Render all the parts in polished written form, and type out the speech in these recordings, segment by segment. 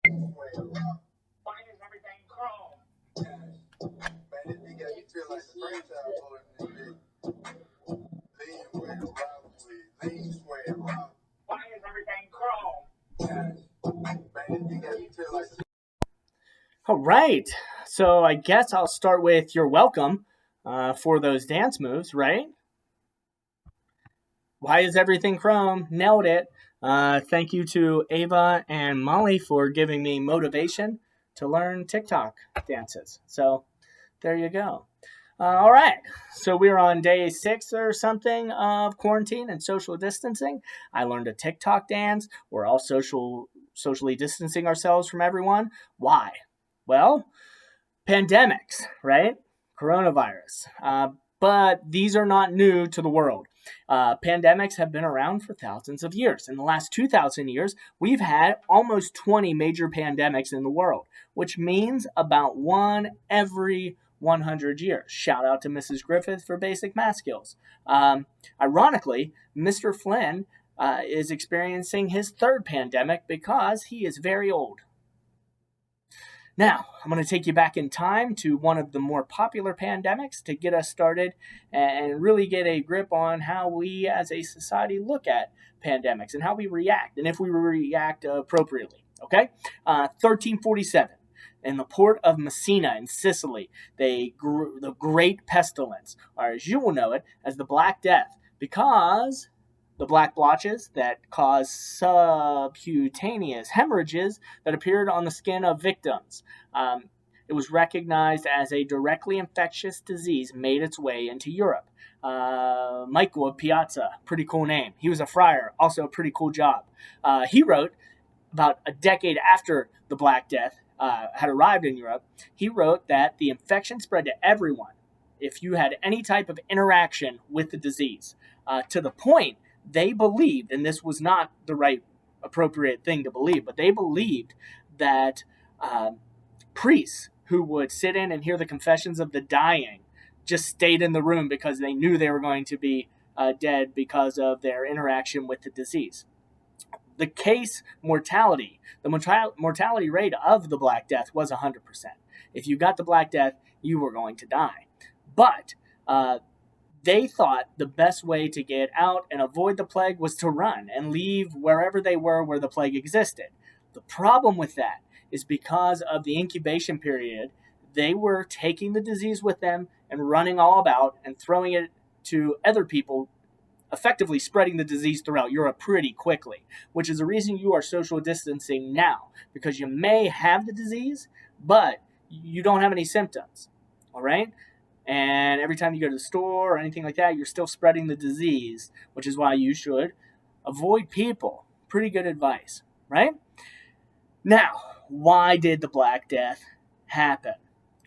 Why is everything chrome? Man, this nigga got me feel like the franchise boy in this bitch. Lean with Rob, lean sweat Rob. Why is everything chrome? Man, this nigga got me feel like. All right. So I guess I'll start with your welcome for those dance moves, right? Why is everything chrome? Nailed it. Thank you to Ava and Molly for giving me motivation to learn TikTok dances. So there you go. All right. So we're on day 6 or something of quarantine and social distancing. I learned a TikTok dance. We're all socially distancing ourselves from everyone. Why? Well, pandemics, right? Coronavirus. But these are not new to the world. Pandemics have been around for thousands of years. In the last 2,000 years, we've had almost 20 major pandemics in the world, which means about one every 100 years. Shout out to Mrs. Griffith for basic math skills. Ironically, Mr. Flynn is experiencing his third pandemic because he is very old. Now, I'm going to take you back in time to one of the more popular pandemics to get us started and really get a grip on how we as a society look at pandemics and how we react and if we react appropriately. Okay? 1347. In the port of Messina in Sicily, the Great Pestilence, or as you will know it, as the Black Death, because the black blotches that cause subcutaneous hemorrhages that appeared on the skin of victims. It was recognized as a directly infectious disease made its way into Europe. Michael of Piazza, pretty cool name. He was a friar, also a pretty cool job. He wrote, about a decade after the Black Death had arrived in Europe, he wrote that the infection spread to everyone if you had any type of interaction with the disease, to the point they believed, and this was not the right appropriate thing to believe, but they believed that priests who would sit in and hear the confessions of the dying just stayed in the room because they knew they were going to be dead because of their interaction with the disease. The case mortality, the mortality rate of the Black Death was 100%. If you got the Black Death, you were going to die. But they thought the best way to get out and avoid the plague was to run and leave wherever they were where the plague existed. The problem with that is because of the incubation period, they were taking the disease with them and running all about and throwing it to other people, effectively spreading the disease throughout Europe pretty quickly, which is the reason you are social distancing now, because you may have the disease, but you don't have any symptoms, all right? And every time you go to the store or anything like that, you're still spreading the disease, which is why you should avoid people. Pretty good advice, right? Now, why did the Black Death happen?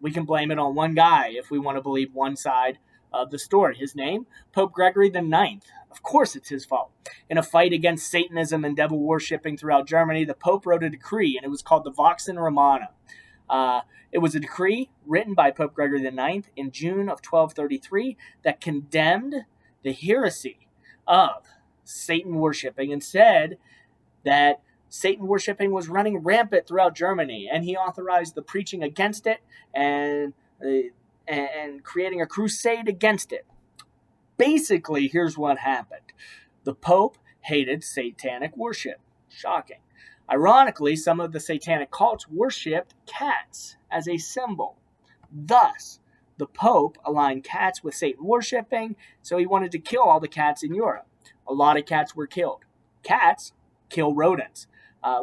We can blame it on one guy if we want to believe one side of the story. His name? Pope Gregory the Ninth. Of course it's his fault. In a fight against Satanism and devil worshipping throughout Germany, the Pope wrote a decree, and it was called the Vox Romana. It was a decree written by Pope Gregory the Ninth in June of 1233 that condemned the heresy of Satan worshipping and said that Satan worshipping was running rampant throughout Germany, and he authorized the preaching against it and creating a crusade against it. Basically, here's what happened. The Pope hated satanic worship. Shocking. Ironically, some of the satanic cults worshipped cats as a symbol. Thus, the Pope aligned cats with Satan worshipping, so he wanted to kill all the cats in Europe. A lot of cats were killed. Cats kill rodents.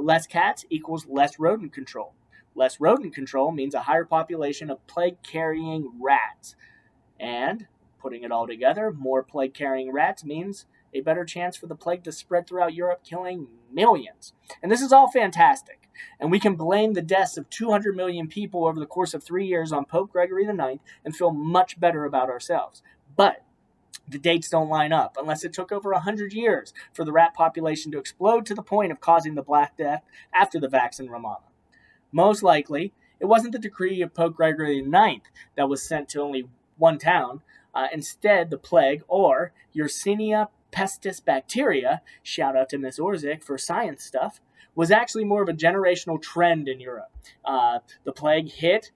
Less cats equals less rodent control. Less rodent control means a higher population of plague-carrying rats. And, putting it all together, more plague-carrying rats means a better chance for the plague to spread throughout Europe, killing millions. And this is all fantastic. And we can blame the deaths of 200 million people over the course of 3 years on Pope Gregory IX and feel much better about ourselves. But the dates don't line up, unless it took over 100 years for the rat population to explode to the point of causing the Black Death after the Vox Romana. Most likely, it wasn't the decree of Pope Gregory IX that was sent to only one town. Instead, the plague, or Yersinia pestis bacteria, shout out to Miss Orzik for science stuff, was actually more of a generational trend in Europe. The plague hit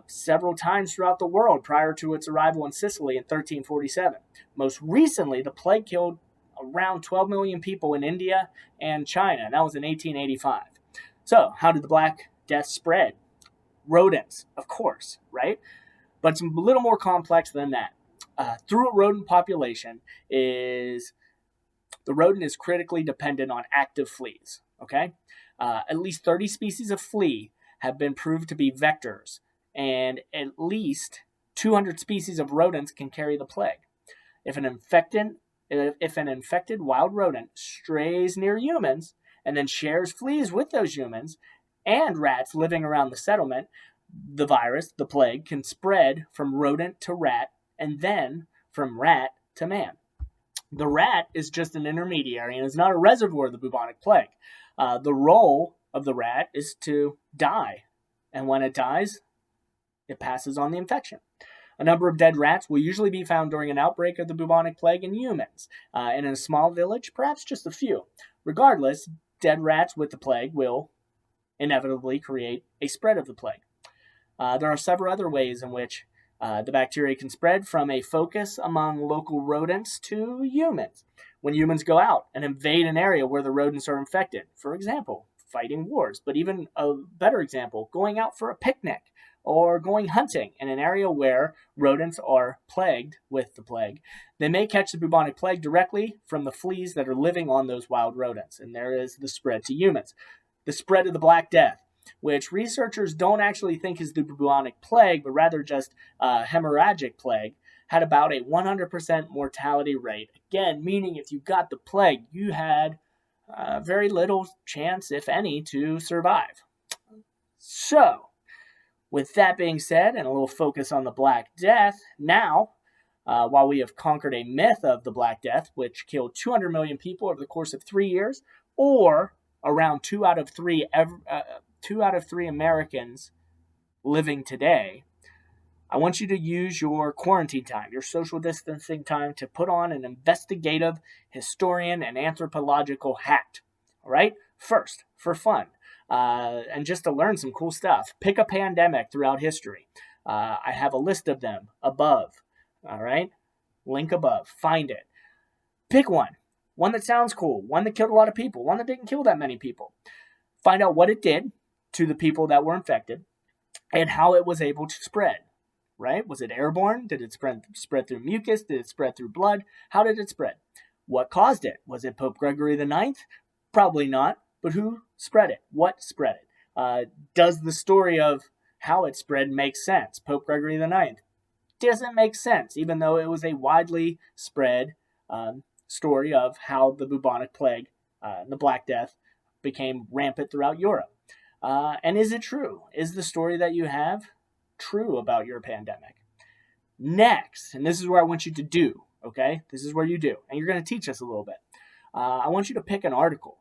several times throughout the world prior to its arrival in Sicily in 1347. Most recently, the plague killed around 12 million people in India and China, and that was in 1885. So, how did the Black Death spread? Rodents, of course, right? But it's a little more complex than that. Through a rodent population is the rodent is critically dependent on active fleas. Okay, at least 30 species of flea have been proved to be vectors, and at least 200 species of rodents can carry the plague. If an infected wild rodent strays near humans and then shares fleas with those humans and rats living around the settlement, the virus, the plague, can spread from rodent to rat and then from rat to man. The rat is just an intermediary and is not a reservoir of the bubonic plague. The role of the rat is to die, and when it dies, it passes on the infection. A number of dead rats will usually be found during an outbreak of the bubonic plague in humans, and in a small village, perhaps just a few. Regardless, dead rats with the plague will inevitably create a spread of the plague. There are several other ways in which the bacteria can spread, from a focus among local rodents to humans. When humans go out and invade an area where the rodents are infected, for example, fighting wars, but even a better example, going out for a picnic or going hunting in an area where rodents are plagued with the plague, they may catch the bubonic plague directly from the fleas that are living on those wild rodents, and there is the spread to humans. The spread of the Black Death, which researchers don't actually think is the bubonic plague, but rather just hemorrhagic plague, had about a 100% mortality rate. Again, meaning if you got the plague, you had very little chance, if any, to survive. So, with that being said, and a little focus on the Black Death, now, while we have conquered a myth of the Black Death, which killed 200 million people over the course of 3 years, or around 2 out of 3 Americans living today, I want you to use your quarantine time, your social distancing time, to put on an investigative, historian, and anthropological hat. All right? First, for fun, and just to learn some cool stuff, pick a pandemic throughout history. I have a list of them above. All right? Link above. Find it. Pick one. One that sounds cool. One that killed a lot of people. One that didn't kill that many people. Find out what it did to the people that were infected and how it was able to spread. Right? Was it airborne? Did it spread through mucus? Did it spread through blood? How did it spread? What caused it? Was it Pope Gregory IX? Probably not. But who spread it? What spread it? Does the story of how it spread make sense? Pope Gregory IX doesn't make sense, even though it was a widely spread story of how the bubonic plague, the Black Death, became rampant throughout Europe. And is it true? Is the story that you have true about your pandemic? Next, and this is where I want you to do, okay? This is where you do, and you're going to teach us a little bit. I want you to pick an article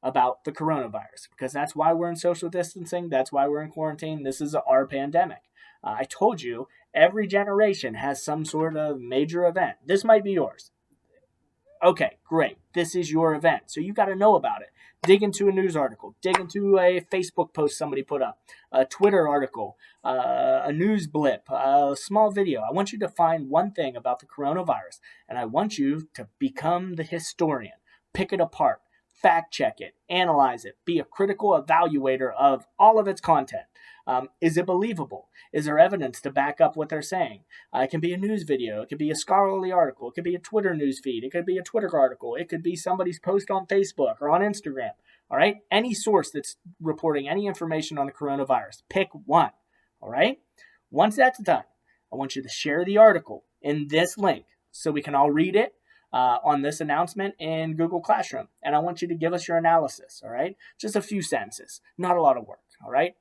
about the coronavirus, because that's why we're in social distancing. That's why we're in quarantine. This is our pandemic. I told you, every generation has some sort of major event. This might be yours. Okay, great. This is your event, so you got to know about it. Dig into a news article. Dig into a Facebook post somebody put up, a Twitter article, a news blip, a small video. I want you to find one thing about the coronavirus, and I want you to become the historian. Pick it apart, fact check it, analyze it, be a critical evaluator of all of its content. Is it believable? Is there evidence to back up what they're saying? It can be a news video. It could be a scholarly article. It could be a Twitter news feed. It could be a Twitter article. It could be somebody's post on Facebook or on Instagram. All right? Any source that's reporting any information on the coronavirus. Pick one. All right? Once that's done, I want you to share the article in this link so we can all read it on this announcement in Google Classroom. And I want you to give us your analysis. All right? Just a few sentences. Not a lot of work. All right?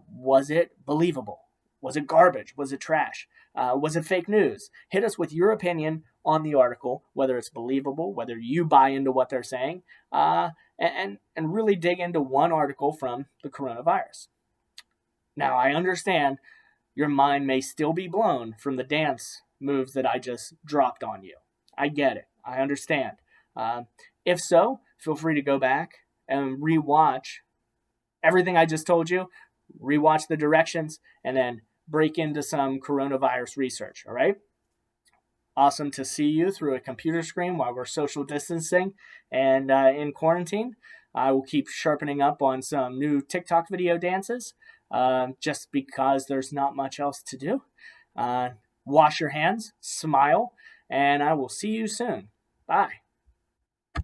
Was it believable? Was it garbage? Was it trash? Was it fake news? Hit us with your opinion on the article, whether it's believable, whether you buy into what they're saying, and really dig into one article from the coronavirus. Now, I understand your mind may still be blown from the dance moves that I just dropped on you. I get it. I understand. If so, feel free to go back and rewatch everything I just told you, rewatch the directions, and then break into some coronavirus research. All right. Awesome to see you through a computer screen while we're social distancing and in quarantine. I will keep sharpening up on some new TikTok video dances just because there's not much else to do. Wash your hands, smile, and I will see you soon. Bye.